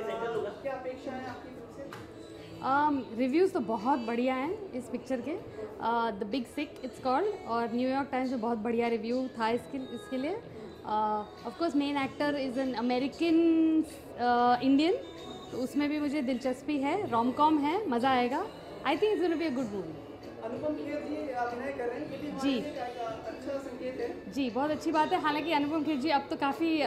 क्या अपेक्षा है आपकी फिल्म से? रिव्यूज़ तो बहुत बढ़िया हैं इस पिक्चर के। The big sick it's called, और न्यूयॉर्क टाइम्स में बहुत बढ़िया रिव्यू था इसके लिए। Of course main actor is an American Indian, तो उसमें भी मुझे दिलचस्पी है। रोम कॉम है, मज़ा आएगा। I think it's gonna be a good movie. Anupam Kher ji अभिनय कर रहे हैं, ये भी हमारे जी। लिए एक अच्छा संकेत है। जी, बहुत अच्छी बात है। हालांकि अनुपम खेर जी अब तो काफ़ी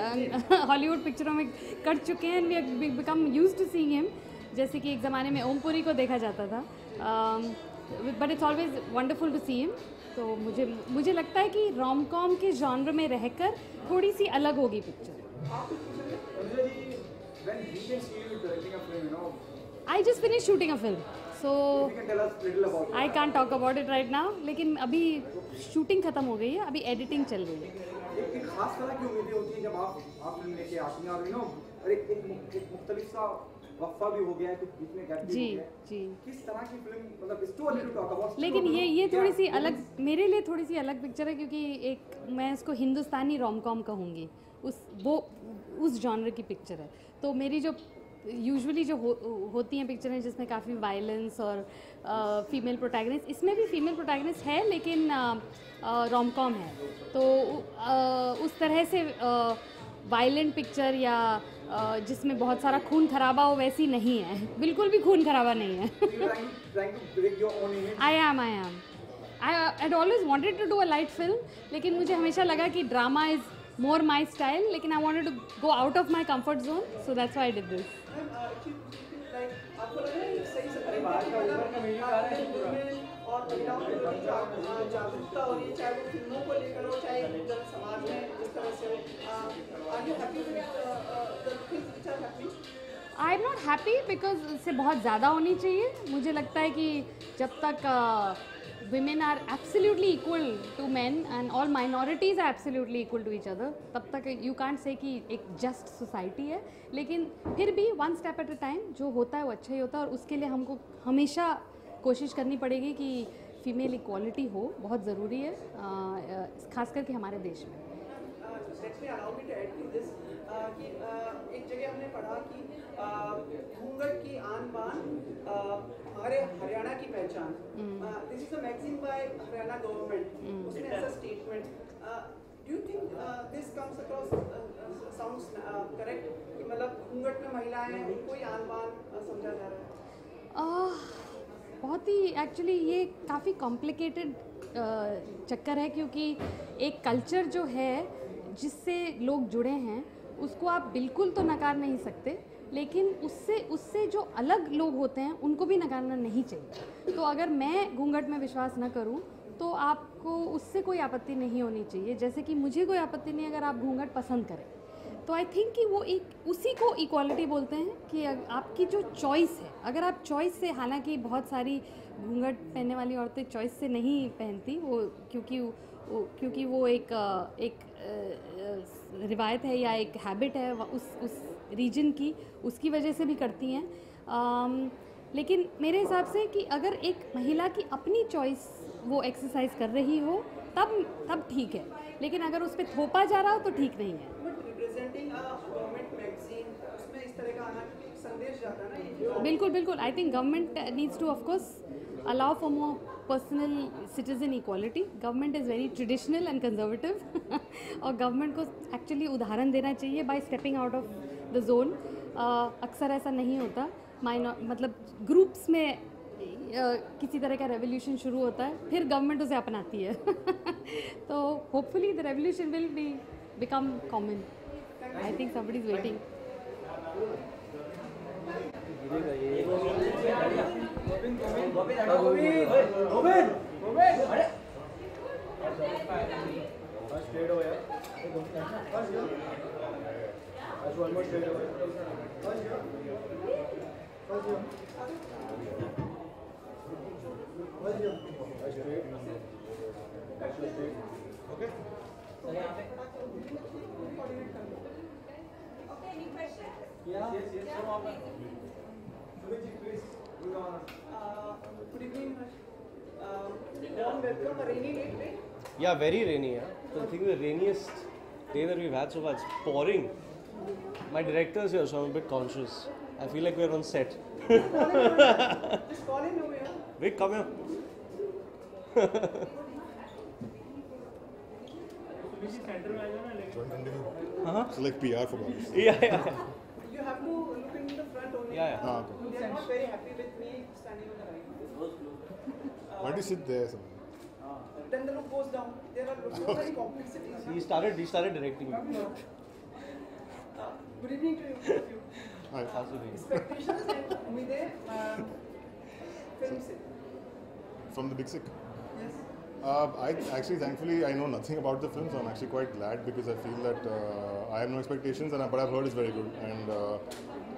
हॉलीवुड पिक्चरों में कर चुके हैं, we become use to seeing him. जैसे कि एक ज़माने में ओमपुरी को देखा जाता था, but it's always wonderful to see him. तो मुझे लगता है कि रोम कॉम के जॉनर में रहकर थोड़ी सी अलग होगी picture. I just finish shooting a film, so I can't talk about it right now. लेकिन अभी शूटिंग खत्म हो गई है, अभी एडिटिंग चल रही है। एक खास तरह की उम्मीदें होती हैं जब आप फिल्म लेके आती हैं, और और एक मुख्तलिफ सा वक्फा भी हो गया है, कुछ बीच में गैप भी हो गया है। जी, किस तरह की फिल्म, मतलब it's too early to talk about. लेकिन ये थोड़ी सी अलग, मेरे लिए थोड़ी सी अलग पिक्चर है, क्योंकि एक मैं इसको हिंदुस्तानी रोम कॉम कहूँगी। उस जॉनर की पिक्चर है। तो मेरी जो यूजुअली जो होती हैं पिक्चरें जिसमें काफ़ी वायलेंस और फीमेल प्रोटैगनिस्ट, इसमें भी फीमेल प्रोटैगनिस्ट है लेकिन रोम कॉम है। तो उस तरह से वायलेंट पिक्चर या जिसमें बहुत सारा खून खराबा हो, वैसी नहीं है। बिल्कुल भी खून खराबा नहीं है। I am I always wanted to do a light film, लेकिन मुझे हमेशा लगा कि drama is more my style, लेकिन I wanted to go out of my comfort zone, so that's why I did this. आपको लग रहा है सही से परिवार का ऊपर का मीडिया आ रहा है और महिलाओं के प्रति जागरूकता हो रही है, चाहे वो फिल्मों को लेकर हो, चाहे समाज में जिस तरह से हो। Are you happy with the things which are happening? I am not happy because इससे बहुत ज़्यादा होनी चाहिए। मुझे लगता है कि जब तक women are absolutely equal to men and all minorities are absolutely equal to each other, तब तक you can't say कि एक just society है। लेकिन फिर भी one step at a time, जो होता है वो अच्छा ही होता है, और उसके लिए हमको हमेशा कोशिश करनी पड़ेगी कि फीमेल इक्वालिटी हो, बहुत ज़रूरी है, खास करके हमारे देश में। एक जगह हमने पढ़ा कि घूंघट की आन बान हमारे हरियाणा की पहचान। This is a magazine by Haryana government, उसने ऐसा statement. Do you think this comes across sounds correct कि मतलब घूंघट में महिलाएं हैं, उनको ही आन बान समझा जा रहा है? बहुत ही एक्चुअली ये काफ़ी कॉम्प्लिकेटेड चक्कर है, क्योंकि एक कल्चर जो है जिससे लोग जुड़े हैं उसको आप बिल्कुल तो नकार नहीं सकते, लेकिन उससे जो अलग लोग होते हैं उनको भी नकारना नहीं चाहिए। तो अगर मैं घूंघट में विश्वास न करूं तो आपको उससे कोई आपत्ति नहीं होनी चाहिए, जैसे कि मुझे कोई आपत्ति नहीं अगर आप घूंघट पसंद करें। तो आई थिंक कि वो एक उसी को इक्वालिटी बोलते हैं कि आपकी जो चॉइस है, अगर आप चॉइस से, हालांकि बहुत सारी घूंघट पहनने वाली औरतें चॉइस से नहीं पहनती वो, क्योंकि वो एक रिवायत है या एक हैबिट है उस रीजन की, उसकी वजह से भी करती हैं। लेकिन मेरे हिसाब से कि अगर एक महिला की अपनी चॉइस वो एक्सरसाइज कर रही हो तब ठीक है, लेकिन अगर उस पर थोपा जा रहा हो तो ठीक नहीं है। बिल्कुल I think government needs two of course allow for more personal citizen equality. Government is very traditional and conservative और गवर्नमेंट को एक्चुअली उदाहरण देना चाहिए by stepping out of the zone. अक्सर ऐसा नहीं होता, मतलब ग्रुप्स में किसी तरह का रेवोल्यूशन शुरू होता है, फिर गवर्नमेंट उसे अपनाती है। तो hopefully the revolution will become common. I think somebody is waiting. Good evening. Warm welcome. A rainy day today. Yeah, very rainy. Yeah. So I think the rainiest day that we've had so far. It's pouring. My director's here, so I'm a bit conscious. I feel like we're on set. Just call him over here. Vic, come here. So like PR for Bobby. Yeah, yeah. You have to look in the front only. Yeah, yeah. Ah, okay. They are not very happy with me standing on the right. Why don't you sit there? Somewhere? Then the look goes down. There are so many complexities. He started directing. Good evening to you. Hi. Expectations and उम्मीदें film से. From the Big Sick. Yes. I actually, thankfully, I know nothing about the film, so I'm actually quite glad because I feel that I have no expectations, but I've heard it's very good, and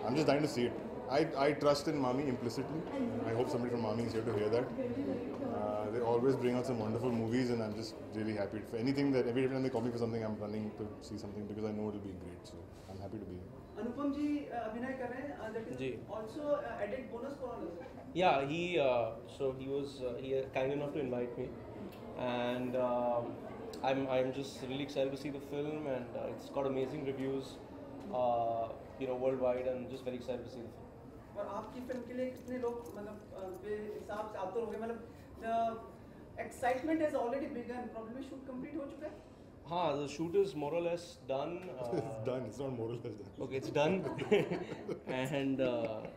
I'm just dying to see it. I trust in Mami implicitly. I hope somebody from Mami is here to hear that. They always bring out some wonderful movies, and I'm just really happy. For anything that every time they call me for something, I'm running to see something because I know it'll be great. So I'm happy to be here. अनुपम जी अभिनय कर रहे हैं. That ji. is also added bonus for all of us. Yeah, he was kind enough to invite me, and I'm just really excited to see the film, and it's got amazing reviews, worldwide, and just very excited to see the film. और आपकी film के लिए कितने लोग मतलब बेहिसाब से आतुर हो गए मतलब the excitement has already begun. Probably shoot complete हो चुका है. The shoot is more or less done. It's done. It's not more or less done. Okay, it's done. And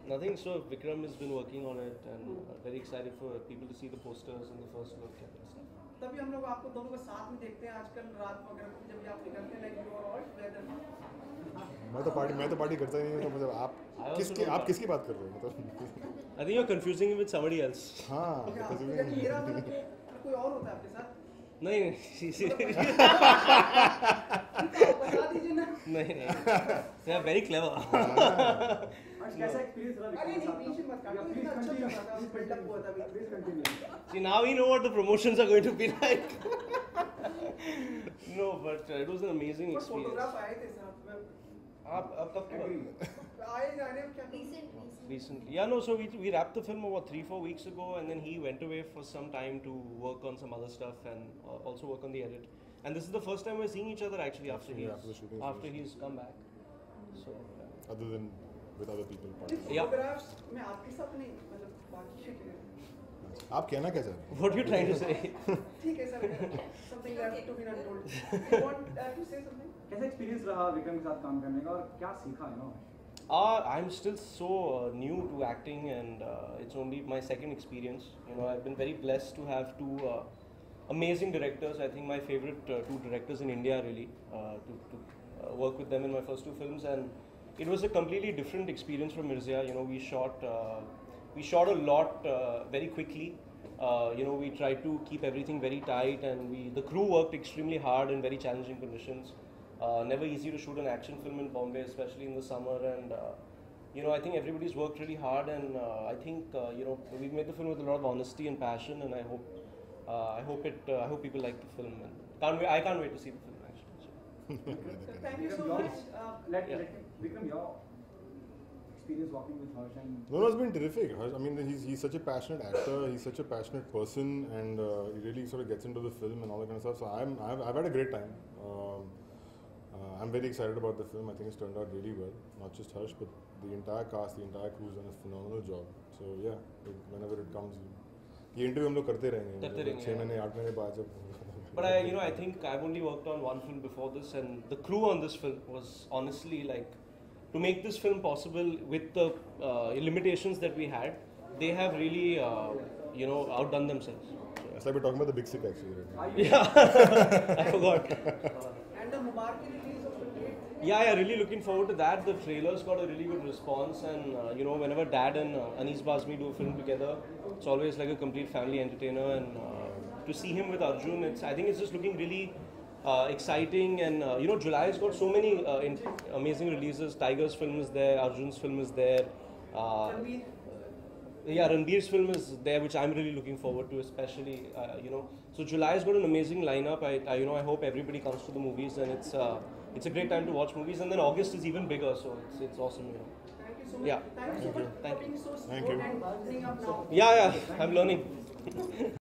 nothing. So Vikram has been working on it, and very excited for people to see the posters and the first look and stuff. तभी हम लोग आपको दोनों को साथ में देखते हैं आजकल रात वगैरह को जब भी आप निकलते हैं like you are all together. मैं तो पार्टी करता ही नहीं हूँ तो मतलब आप किसकी बात कर रहे हो मतलब I think you're confusing him with somebody else. हाँ मेरा मतलब कोई और होता है आपके साथ. नहीं बता दीजिए ना. नहीं. They are very clever. कैसा एक्सपीरियंस रहा? अरे नहीं बीच में मत काटो. इतना अच्छा चल रहा था. बिल्डअप हुआ था. Please continue. See, now we know what the promotions are going to be like. No, but it was an amazing experience. Photograph आए थे साथ में. आप कब आए जाने में क्या recently? Yeah, no. So we wrapped the film about 3-4 weeks ago, and then he went away for some time to work on some other stuff and also work on the edit. And this is the first time we're seeing each other actually after the shooting is after he's come back. So other than with other people. Yeah. Photographs में आपके साथ नहीं मतलब बाकी shit है. आप कहना क्या चाह रहे what are you trying to say? ठीक है sir. Something left to be untold. You want to say something? कैसा एक्सपीरियंस रहा विक्रम के साथ काम करने का और क्या सीखा है ना? I'm still so new to acting, and it's only my second experience. I've been very blessed to have two amazing directors. I think my favorite two directors in India, really, to work with them in my first two films, and it was a completely different experience from Mirzya. We shot a lot very quickly. We tried to keep everything very tight, and the crew worked extremely hard in very challenging conditions. Never easy to shoot an action film in Bombay, especially in the summer, and I think everybody's worked really hard, and I think we've made the film with a lot of honesty and passion, and I hope people like the film, and I can't wait to see the film actually. So. Thank you so much. Let Vikram, your experience working with Harsh and No, it's been terrific. I mean, he's such a passionate actor. He's such a passionate person, and he really sort of gets into the film and all that kind of stuff. So I've had a great time. I'm very excited about the film. I think it's turned out really well. Not just Harsh, but the entire cast, the entire crew's done a phenomenal job. So yeah, whenever it comes, ये interview हम लोग करते रहेंगे. 6 महीने 8 महीने बाद जब. But I think I've only worked on one film before this, and the crew on this film was honestly like, to make this film possible with the limitations that we had, they have really outdone themselves. It's like we're talking about the Big Sick actually. Right? Yeah, I forgot. And the Mubarak release of the date. Yeah, really looking forward to that. The trailer's got a really good response, and whenever Dad and Anees Bazmi do a film together, it's always like a complete family entertainer. And to see him with Arjun, I think it's just looking really exciting. And July's got so many amazing releases. Tiger's film is there, Arjun's film is there. Yeah, Ranbir's film is there, which I'm really looking forward to, especially So July's got an amazing lineup. I hope everybody comes to the movies, and it's a great time to watch movies. And then August is even bigger, so it's awesome. Thank you so much. Yeah. Thank you so much for being so Thank smart you. and opening up now. Yeah, I'm learning.